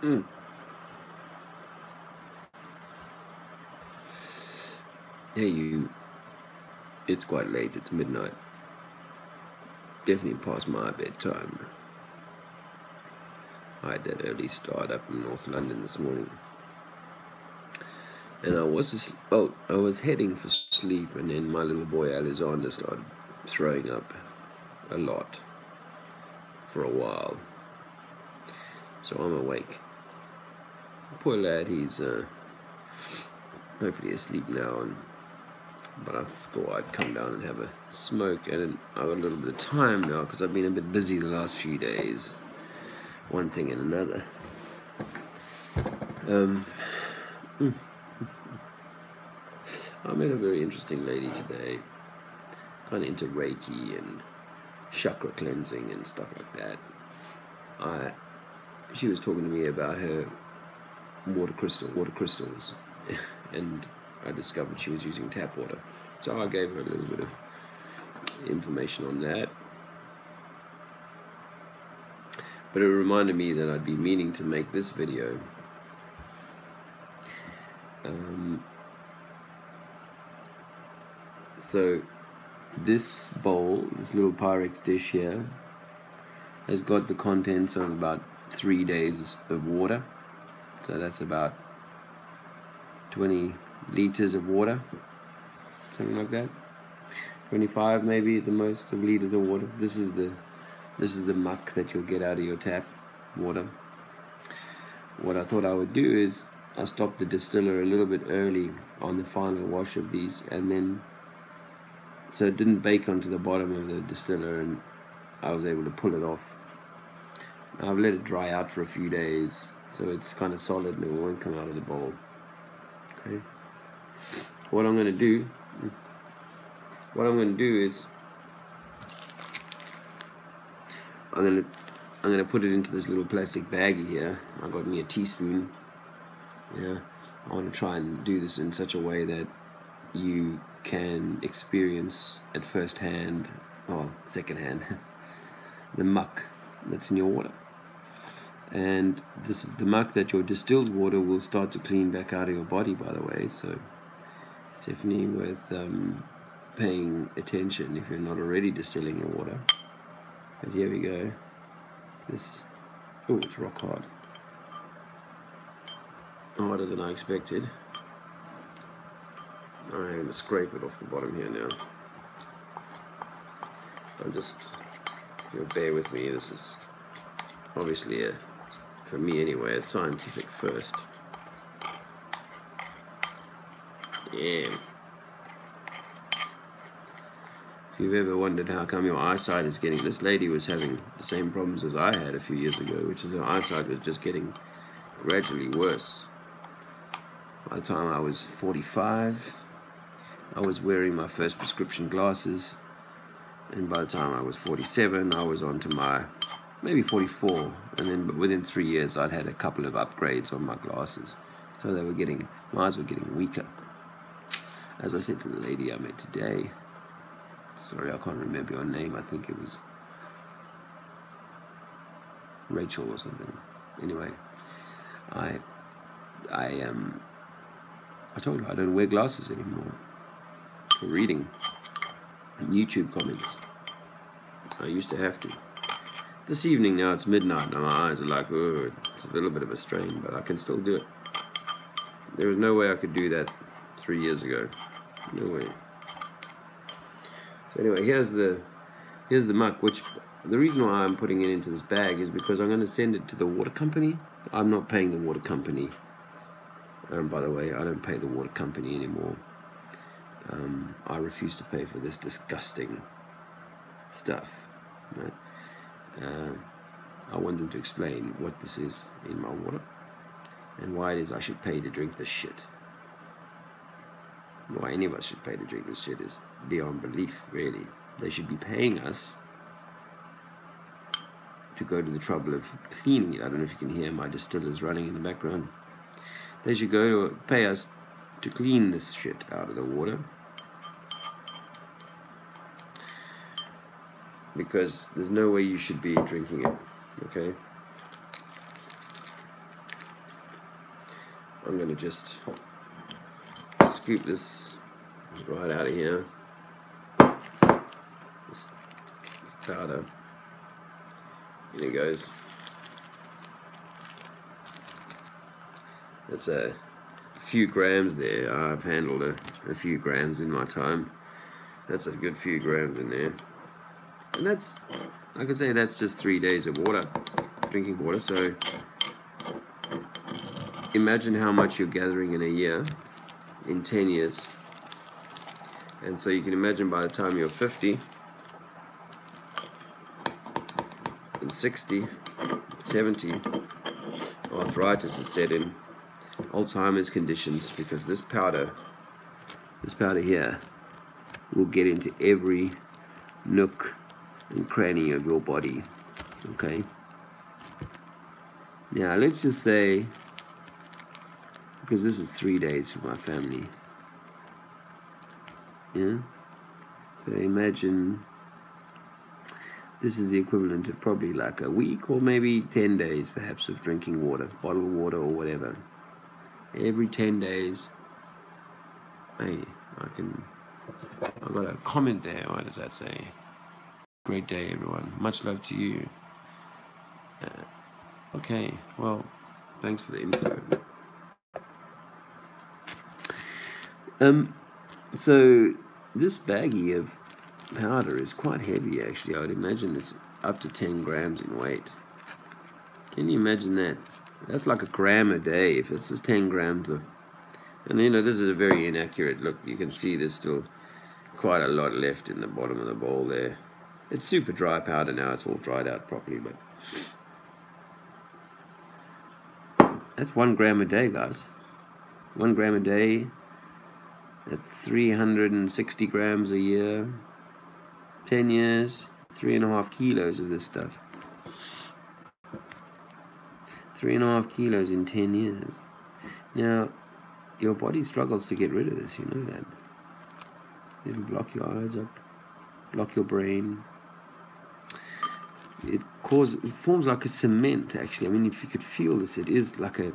Mm. Hey you, it's quite late, it's midnight. Definitely past my bedtime. I had that early start up in North London this morning. And I was heading for sleep, and then my little boy Alexander started throwing up a lot for a while. So I'm awake. Poor lad, he's hopefully asleep now, but I thought I'd come down and have a smoke, and I've got a little bit of time now because I've been a bit busy the last few days, one thing and another. I met a very interesting lady today, kind of into Reiki and chakra cleansing and stuff like that. She was talking to me about her water crystals, and I discovered she was using tap water. So I gave her a little bit of information on that. But it reminded me that I'd be meaning to make this video. So this bowl, this little Pyrex dish here, has got the contents of about 3 days of water. So that's about 20 liters of water, something like that. 25 maybe at the most of liters of water. This is the muck that you'll get out of your tap water. What I thought I would do is I stopped the distiller a little bit early on the final wash of these, and then so it didn't bake onto the bottom of the distiller, and I was able to pull it off. I've let it dry out for a few days, so it's kind of solid and it won't come out of the bowl. Okay. What I'm going to do is I'm going to put it into this little plastic baggie here. I got me a teaspoon. Yeah, I want to try and do this in such a way that you can experience at first hand, or second hand, the muck that's in your water. And this is the muck that your distilled water will start to clean back out of your body, by the way, so it's definitely worth paying attention if you're not already distilling your water. But here we go. It's rock hard. Harder than I expected. I'm going to scrape it off the bottom here now. You'll bear with me, this is obviously for me anyway, a scientific first. Yeah. If you've ever wondered how come your eyesight is getting... This lady was having the same problems as I had a few years ago, which is her eyesight was just getting gradually worse. By the time I was 45, I was wearing my first prescription glasses, and by the time I was 47, I was on to my, maybe 44, and then within 3 years I'd had a couple of upgrades on my glasses, so my eyes were getting weaker. As I said to the lady I met today, sorry I can't remember your name, I think it was Rachel or something. Anyway, I told her I don't wear glasses anymore for reading YouTube comments. I used to have to. This evening now it's midnight and my eyes are like, oh, it's a little bit of a strain, but I can still do it. There was no way I could do that 3 years ago. No way. So anyway, here's the muck, which the reason why I'm putting it into this bag is because I'm going to send it to the water company. I'm not paying the water company. By the way, I don't pay the water company anymore. I refuse to pay for this disgusting stuff. Right? I want them to explain what this is in my water and why it is I should pay to drink this shit. Why any of us should pay to drink this shit is beyond belief, really. They should be paying us to go to the trouble of cleaning it. I don't know if you can hear my distillers running in the background. They should go to pay us to clean this shit out of the water, because there's no way you should be drinking it. Okay. I'm going to just scoop this right out of here. This powder. Here it goes. That's a few grams there. I've handled a few grams in my time. That's a good few grams in there. And that's, like I say, that's just 3 days of water, drinking water. So imagine how much you're gathering in a year, in 10 years. And so you can imagine by the time you're 50 and 60, 70, arthritis is set in, Alzheimer's conditions, because this powder here will get into every nook and cranny of your body. Okay, now let's just say, because this is 3 days for my family, yeah, so imagine this is the equivalent of probably like a week or maybe 10 days perhaps of drinking water, bottled water or whatever. Every 10 days. Hey, I've got a comment there. What does that say? Great day, everyone. Much love to you. Okay, well, thanks for the info. So this baggie of powder is quite heavy, actually. I would imagine it's up to 10 grams in weight. Can you imagine that? That's like a gram a day if it's just 10 grams of... And you know, this is a very inaccurate look. You can see there's still quite a lot left in the bottom of the bowl there. It's super dry powder now. It's all dried out properly, but... That's 1 gram a day, guys. 1 gram a day. That's 360 grams a year. 10 years, 3.5 kilos of this stuff. 3.5 kilos in 10 years. Now, your body struggles to get rid of this, you know that. It'll block your eyes up, block your brain. It forms like a cement, actually. I mean, if you could feel this, it is like a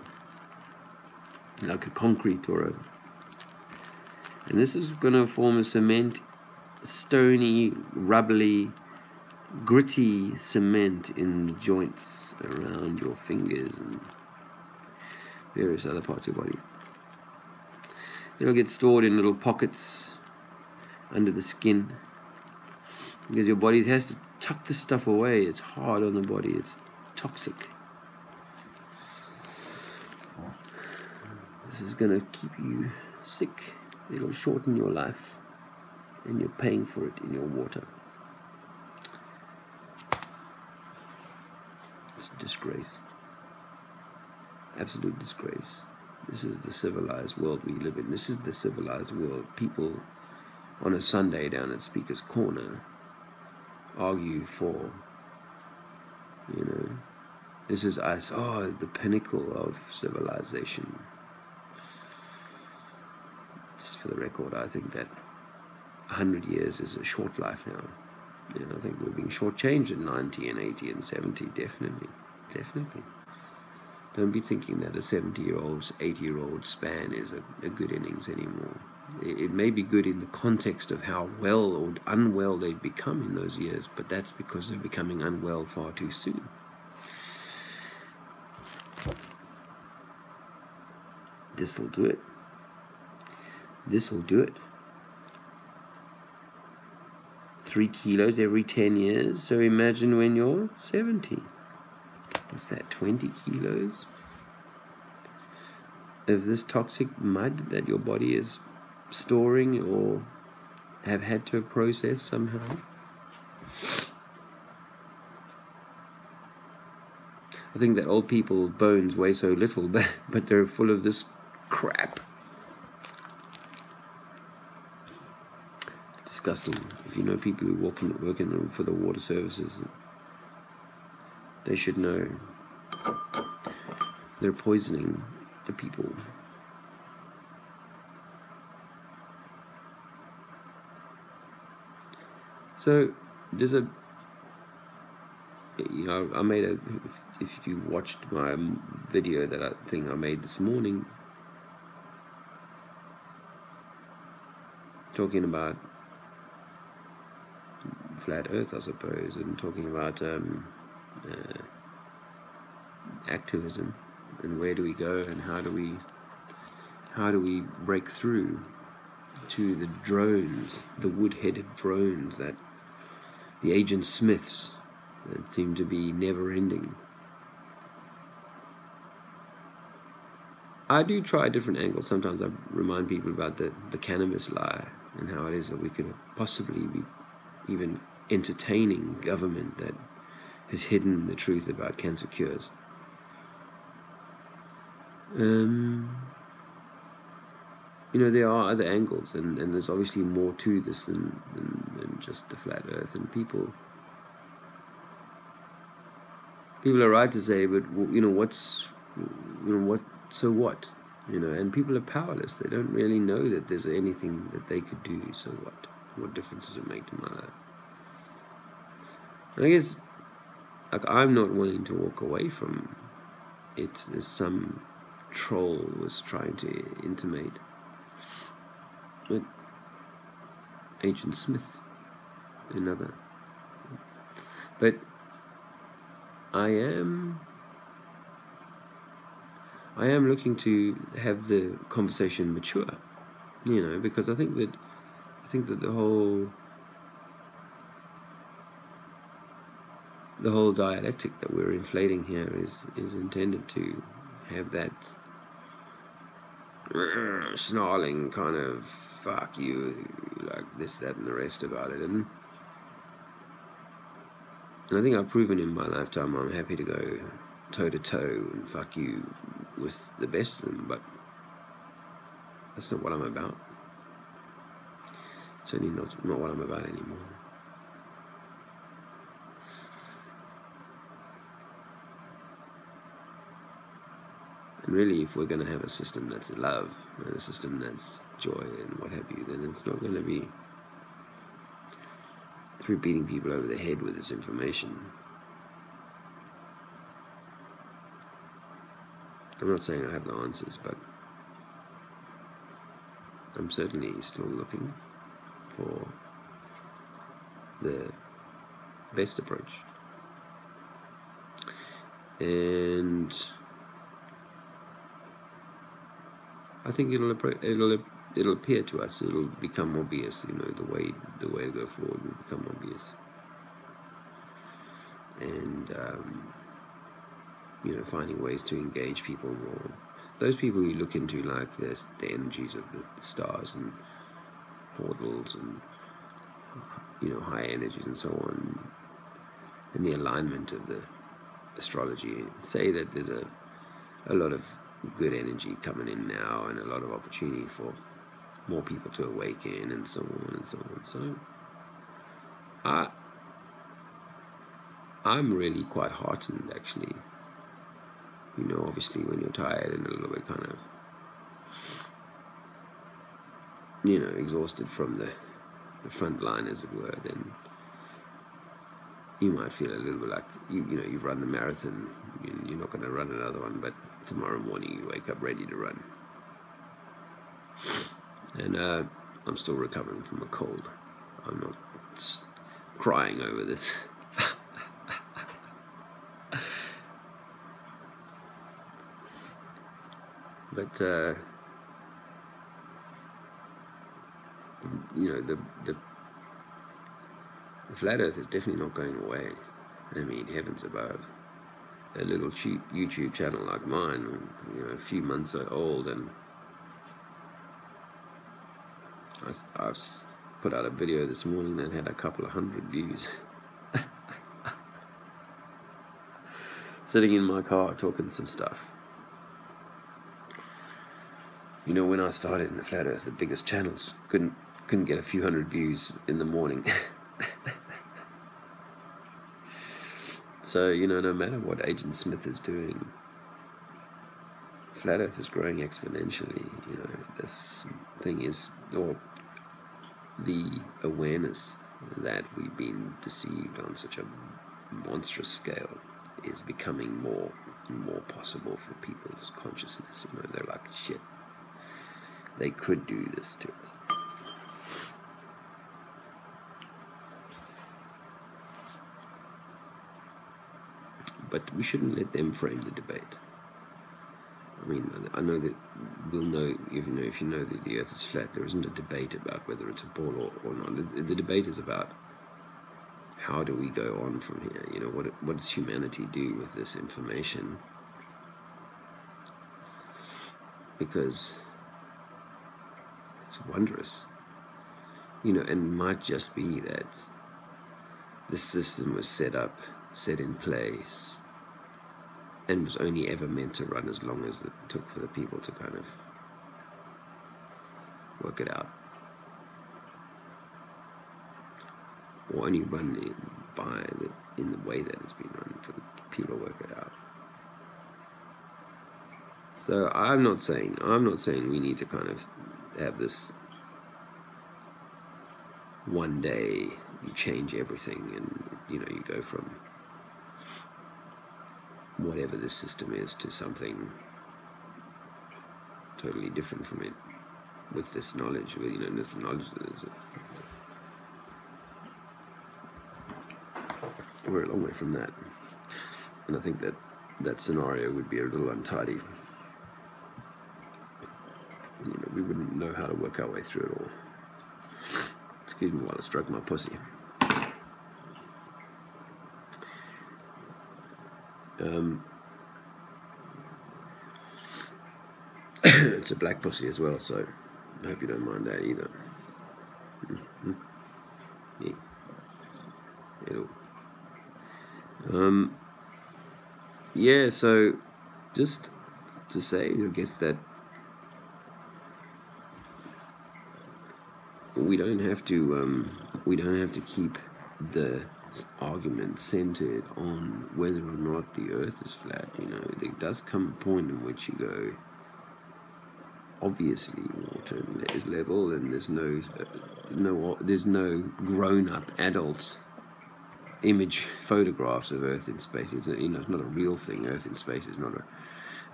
concrete or a... And this is going to form a cement, stony, rubbly, gritty cement in the joints around your fingers and various other parts of your body. It'll get stored in little pockets under the skin because your body has to tuck this stuff away. It's hard on the body. It's toxic. This is going to keep you sick. It'll shorten your life, and you're paying for it in your water. It's a disgrace. Absolute disgrace. This is the civilized world we live in. This is the civilized world. People on a Sunday down at Speaker's Corner argue for, you know, this is us. Oh, the pinnacle of civilization. Just for the record, I think that 100 years is a short life now. You know, I think we're being shortchanged at 90 and 80 and 70, definitely. Definitely. Don't be thinking that a 70-year-old, 80-year-old span is a good innings anymore. It may be good in the context of how well or unwell they've become in those years, but that's because they're becoming unwell far too soon. This will do it. This will do it. 3 kilos every 10 years. So imagine when you're 70. What's that, 20 kilos of this toxic mud that your body is storing or have had to process somehow? I think that old people's bones weigh so little, but they're full of this crap. Disgusting. If you know people who working for the water services, they should know they're poisoning the people. So there's a, you know, if you watched my video that I made this morning, talking about flat Earth, I suppose, and talking about activism and where do we go and how do we break through to the drones, the wood-headed drones, that the Agent Smiths that seem to be never-ending. I do try different angles. Sometimes I remind people about the cannabis lie and how it is that we could possibly be even entertaining government that has hidden the truth about cancer cures. You know, there are other angles, and there's obviously more to this than just the flat Earth. And people are right to say, but you know, what? So what? You know, and people are powerless. They don't really know that there's anything that they could do. So what? What difference does it make to my life? And I guess, like, I'm not wanting to walk away from it as some troll was trying to intimate. But Agent Smith, another. But I am looking to have the conversation mature, you know, because I think that the whole dialectic that we're inflating here is intended to have that snarling kind of fuck you, like this, that, and the rest about it. And I think I've proven in my lifetime I'm happy to go toe to toe and fuck you with the best of them, but that's not what I'm about. Certainly not what I'm about anymore. And really, if we're going to have a system that's love and a system that's joy and what have you, then it's not going to be through beating people over the head with this information. I'm not saying I have the answers, but I'm certainly still looking for the best approach. And I think it'll appear to us. It'll become obvious. You know, the way to go forward will become obvious. And you know, finding ways to engage people more. Those people who look into like the energies of the stars and portals and, you know, high energies and so on, and the alignment of the astrology, say that there's a lot of good energy coming in now and a lot of opportunity for more people to awaken and so on and so on. So I'm really quite heartened, actually. You know, obviously when you're tired and a little bit kind of, you know, exhausted from the front line, as it were, then you might feel a little bit like, you know, you've run the marathon, you're not going to run another one, but tomorrow morning you wake up ready to run. And I'm still recovering from a cold. I'm not crying over this. But you know, the flat Earth is definitely not going away. I mean, heavens above. A little cheap YouTube channel like mine, you know, a few months old, and I've put out a video this morning that had a couple of 100 views. Sitting in my car talking some stuff. You know, when I started in the flat Earth, the biggest channels couldn't get a few hundred views in the morning. So, you know, no matter what Agent Smith is doing, flat Earth is growing exponentially. You know, this thing is, or the awareness that we've been deceived on such a monstrous scale is becoming more and more possible for people's consciousness. You know, they're like, shit, they could do this to us. but we shouldn't let them frame the debate. I mean, I know that we'll know, even if you know that the Earth is flat, there isn't a debate about whether it's a ball or not. The debate is about how do we go on from here? You know, what does humanity do with this information? Because it's wondrous, you know, and it might just be that this system was set in place, and was only ever meant to run as long as it took for the people to kind of work it out, or only run it in the way that it's been run for the people to work it out. So I'm not saying we need to kind of have this one day you change everything, and you know, you go from whatever this system is to something totally different from it, with this knowledge, you know, this knowledge that is we're a long way from that. And I think that scenario would be a little untidy. You know, we wouldn't know how to work our way through it all. Excuse me while I stroke my pussy. It's a black pussy as well, so I hope you don't mind that either. Yeah. Yeah, so just to say, I guess that we don't have to keep the argument centered on whether or not the Earth is flat. You know, there does come a point in which you go, obviously water is level, and there's no grown-up adult image photographs of Earth in space. It's it's not a real thing. Earth in space is not a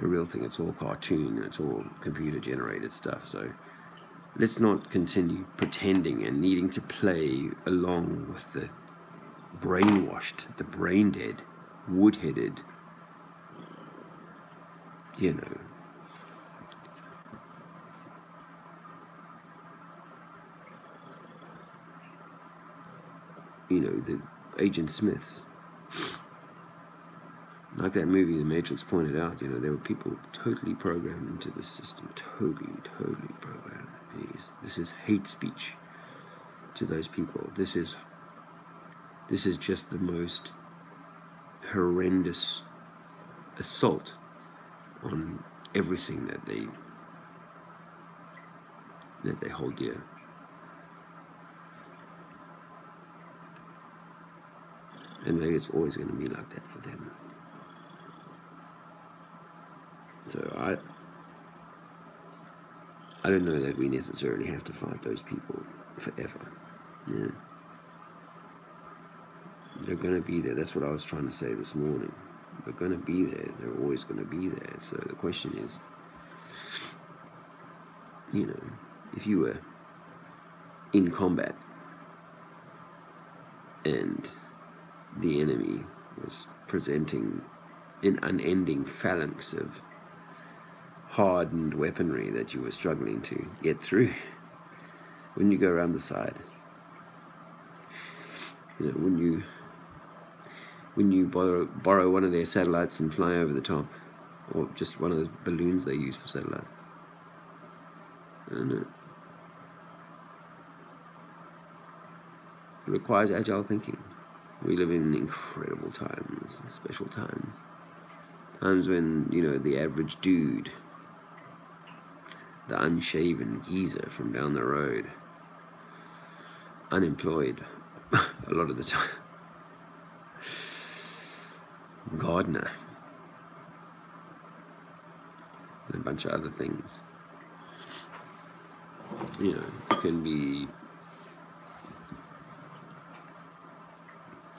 real thing. It's all cartoon. It's all computer-generated stuff. So let's not continue pretending and needing to play along with the brainwashed, the brain-dead, wood-headed, you know, the Agent Smiths. Like that movie The Matrix pointed out, you know, there were people totally programmed into the system, totally programmed. This is hate speech to those people. This is just the most horrendous assault on everything that they hold dear. And maybe it's always going to be like that for them. So I don't know that we necessarily have to fight those people forever. Yeah. They're going to be there. That's what I was trying to say this morning. They're going to be there. They're always going to be there. So the question is, you know, if you were in combat and the enemy was presenting an unending phalanx of hardened weaponry that you were struggling to get through, wouldn't you go around the side? You know, wouldn't you borrow one of their satellites and fly over the top, or just one of those balloons they use for satellites? I don't know. It requires agile thinking. We live in incredible times, special times. Times when, you know, the average dude, the unshaven geezer from down the road, unemployed a lot of the time, gardener, and a bunch of other things, you know, can be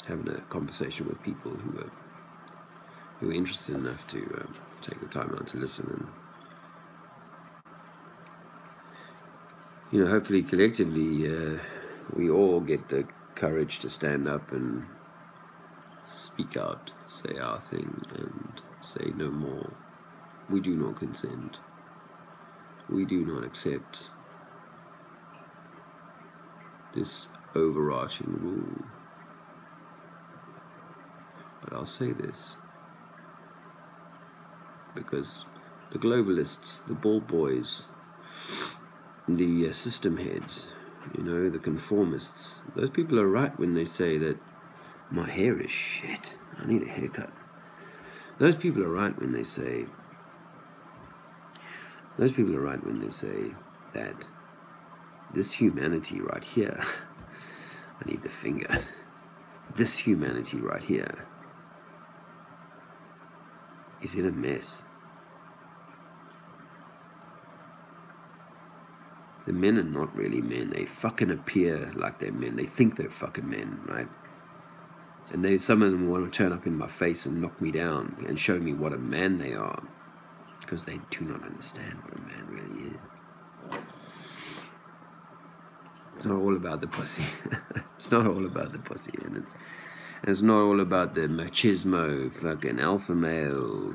having a conversation with people who are interested enough to take the time out to listen, and, you know, hopefully collectively we all get the courage to stand up and speak out, say our thing, and say no more. We do not consent. We do not accept this overarching rule. But I'll say this, because the globalists, the ball boys, the system heads, the conformists, those people are right when they say that my hair is shit, I need a haircut. Those people are right when they say that this humanity right here, I need the finger, this humanity right here is in a mess. The men are not really men. They fucking appear like they're men. They think they're fucking men, right? And some of them want to turn up in my face and knock me down and show me what a man they are, because they do not understand what a man really is. It's not all about the pussy. It's not all about the pussy, and it's not all about the machismo, fucking alpha male,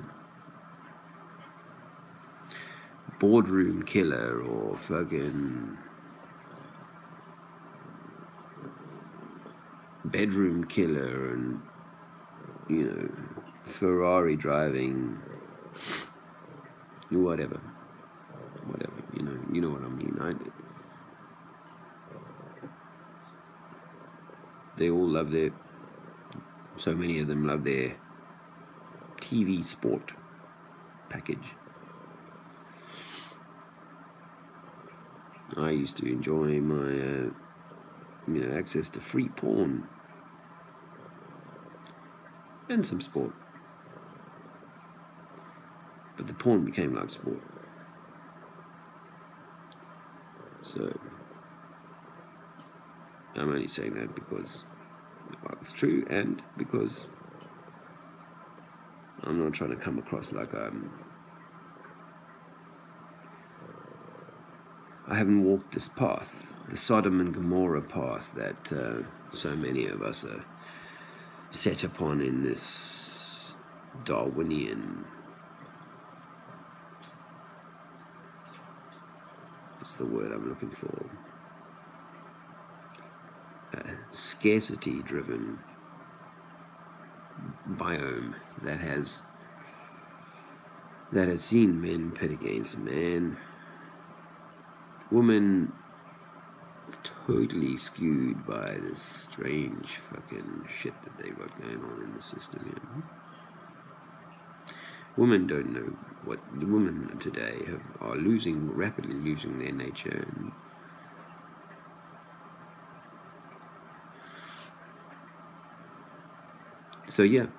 boardroom killer, or fucking bedroom killer, and Ferrari driving, whatever, you know what I mean, right? They all love so many of them love their TV sport package. I used to enjoy my, access to free porn and some sport, but the porn became like sport. So I'm only saying that because it's true, and because I'm not trying to come across like I haven't walked this path, the Sodom and Gomorrah path that so many of us are set upon in this Darwinian, what's the word I'm looking for, scarcity-driven biome that has seen men pit against man, woman totally skewed by this strange fucking shit that they've got going on in the system. Women don't know what the women today are rapidly losing their nature, and so yep,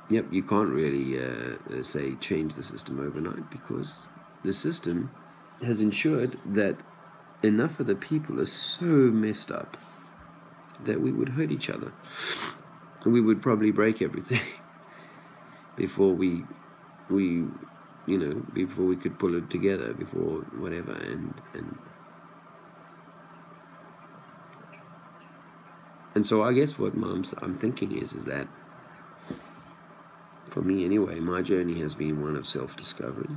you can't really say change the system overnight, because the system has ensured that enough of the people are so messed up that we would hurt each other. We would probably break everything before we could pull it together, before whatever, and so I guess what I'm thinking is that, for me anyway, my journey has been one of self-discovery.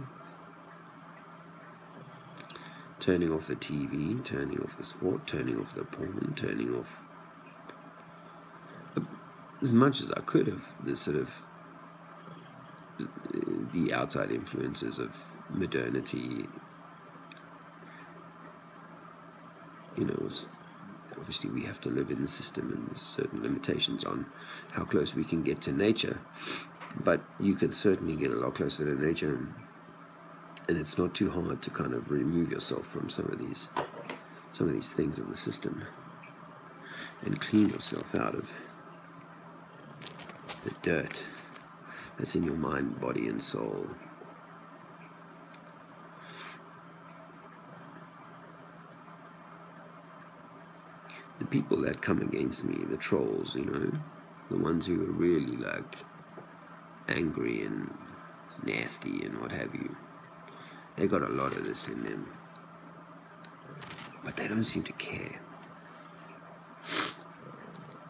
Turning off the TV, turning off the sport, turning off the porn, turning off as much as I could of the sort of the outside influences of modernity. Obviously we have to live in the system, and there's certain limitations on how close we can get to nature, but you can certainly get a lot closer to nature, and it's not too hard to kind of remove yourself from some of these things of the system and clean yourself out of the dirt that's in your mind, body, and soul. The people that come against me, the trolls, the ones who are really like angry and nasty and what have you, they got a lot of this in them, but they don't seem to care.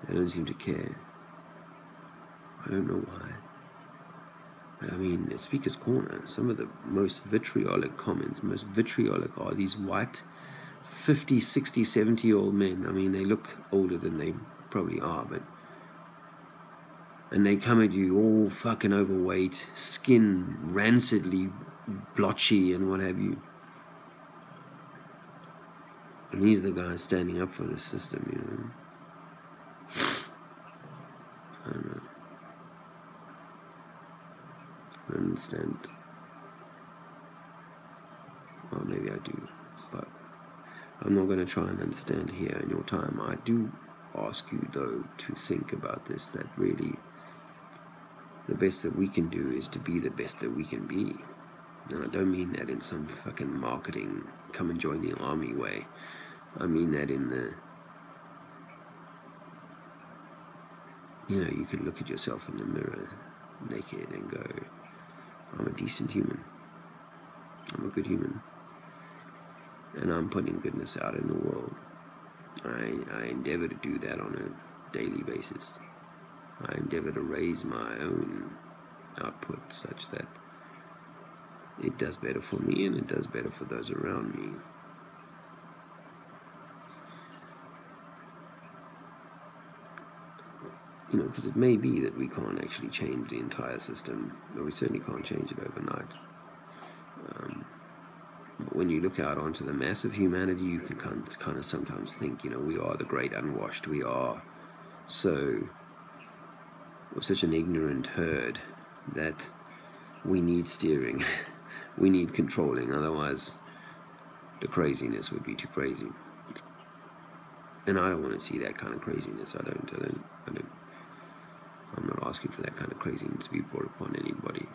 They don't seem to care. I don't know why. I mean, at Speaker's Corner, some of the most vitriolic comments, most vitriolic, are these white 50, 60, 70-year-old men. I mean, they look older than they probably are, but... And they come at you all fucking overweight, skin rancidly blotchy and what have you. And these are the guys standing up for the system, you know. I don't know. I don't understand. Well, maybe I do, but I'm not going to try and understand here in your time. I do ask you, though, to think about this, that really the best that we can do is to be the best that we can be. And I don't mean that in some fucking marketing, come and join the army way. I mean that in the, you know, you could look at yourself in the mirror naked and go, I'm a decent human. I'm a good human. And I'm putting goodness out in the world. I endeavor to do that on a daily basis. I endeavor to raise my own output such that it does better for me and it does better for those around me. You know, because it may be that we can't actually change the entire system, but we certainly can't change it overnight. But when you look out onto the mass of humanity, you can kind of sometimes think, you know, we are the great unwashed. We are we're such an ignorant herd that we need steering. We need controlling. Otherwise, the craziness would be too crazy. And I don't want to see that kind of craziness. I'm not asking for that kind of craziness to be brought upon anybody.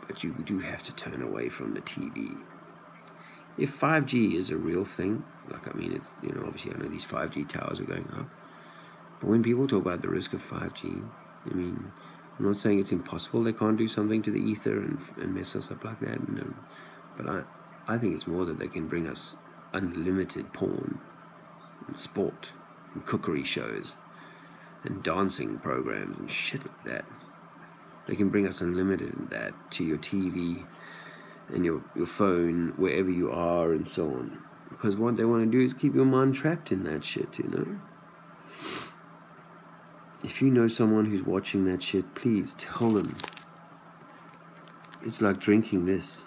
But you do have to turn away from the TV. If 5G is a real thing, like, I mean, it's, you know, obviously I know these 5G towers are going up, but when people talk about the risk of 5G, I mean, I'm not saying it's impossible they can't do something to the ether and mess us up like that, no. But I think it's more that they can bring us unlimited porn and sport and cookery shows and dancing programs and shit like that. They can bring us unlimited in that to your TV and your phone, wherever you are, and so on. Because what they want to do is keep your mind trapped in that shit, you know? If you know someone who's watching that shit, please tell them. It's like drinking this.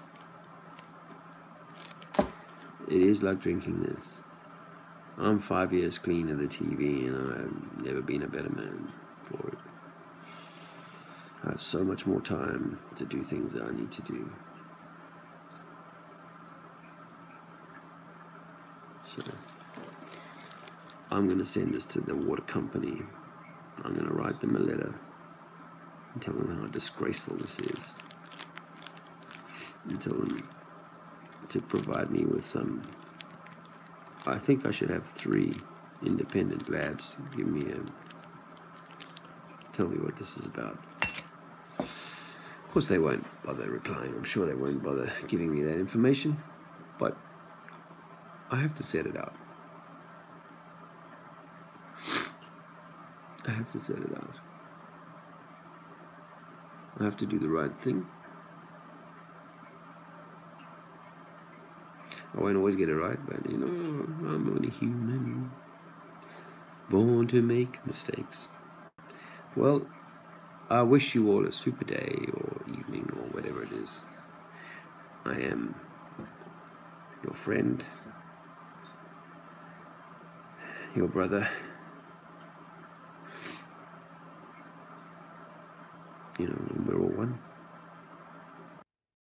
It is like drinking this. I'm 5 years clean of the TV, and I've never been a better man for it. I have so much more time to do things that I need to do. So, I'm going to send this to the water company. I'm going to write them a letter and tell them how disgraceful this is. And tell them to provide me with some... I think I should have 3 independent labs give me tell me what this is about. Of course they won't bother replying. I'm sure they won't bother giving me that information, but I have to set it out. I have to set it out. I have to do the right thing. I won't always get it right, but you know, I'm only human, born to make mistakes. Well, I wish you all a super day or evening or whatever it is. I am your friend, your brother. You know, we're all one.